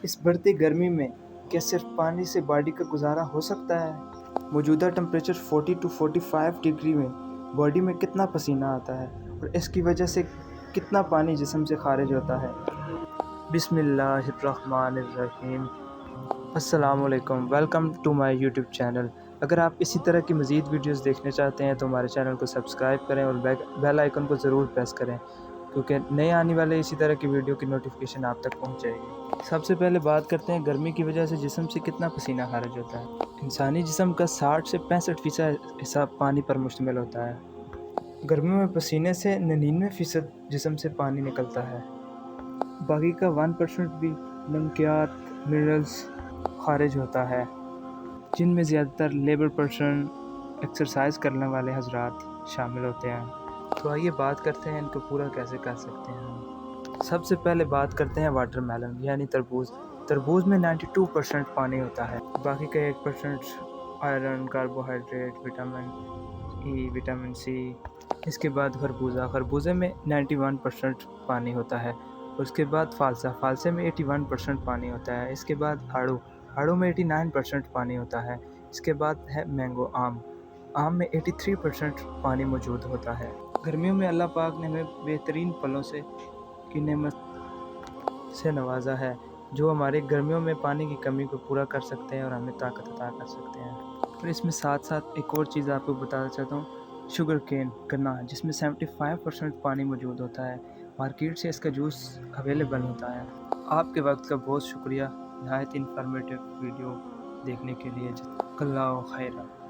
اس بڑھتی گرمی میں کیا صرف پانی سے باڈی کا گزارا ہو سکتا ہے؟ موجودہ ٹمپریچر 40 to 45 ڈگری میں باڈی میں کتنا پسینہ آتا ہے اور اس کی وجہ سے کتنا پانی جسم سے خارج ہوتا ہے؟ بسم اللہ الرحمن الرحیم۔ السلام علیکم، welcome to my YouTube channel. اگر آپ اسی طرح کی مزید ویڈیوز دیکھنا چاہتے ہیں تو ہمارے چینل کو سبسکرائب کریں اور بیل آئیکن کو ضرور پریس کریں، کیونکہ نئے آنے والے اسی طرح کی ویڈیو کی نوٹیفیکیشن آپ تک پہنچ جائے گی۔ سب سے پہلے بات کرتے ہیں گرمی کی وجہ سے جسم سے کتنا پسینہ خارج ہوتا ہے۔ انسانی جسم کا 60 سے 65% حصہ پانی پر مشتمل ہوتا ہے۔ گرمیوں میں پسینے سے 99% جسم سے پانی نکلتا ہے۔ باقی کا 1% بھی نمکیات منرلز خارج ہوتا ہے، جن میں زیادہ تر لیبر پرسن، ایکسرسائز کرنے والے حضرات شامل ہوتے ہیں۔ تو آئیے بات کرتے ہیں ان کو پورا کیسے کر سکتے ہیں۔ سب سے پہلے بات کرتے ہیں واٹر میلن یعنی تربوز۔ تربوز میں 92% پانی ہوتا ہے، باقی کا 1% iron, carbohydrate, vitamin E, vitamin C. اس کے بعد خربوزے میں 91% پانی ہوتا ہے۔ اس کے بعد فالسا میں 81% پانی ہوتا ہے۔ اس کے بعد آڑو میں 89% پانی ہوتا ہے۔ اس کے بعد ہے مینگو، آم میں 83% پانی موجود ہوتا ہے۔ گرمیوں میں اللہ پاک نے ہمیں بہترین پھلوں کی نعمت سے نوازا ہے، جو ہمارے گرمیوں میں پانی کی کمی کو پورا کر سکتے ہیں اور ہمیں طاقت عطا کر سکتے ہیں۔ اور اس میں ساتھ ایک اور چیز آپ کو بتانا چاہتا ہوں، شوگر کین، گنا، جس میں 75% پانی موجود ہوتا ہے۔ مارکیٹ سے اس کا جوس اویلیبل ہوتا ہے۔ آپ کے وقت کا بہت شکریہ نہایت انفارمیٹیو ویڈیو دیکھنے کے لیے۔ جزاک اللہ خیرہ۔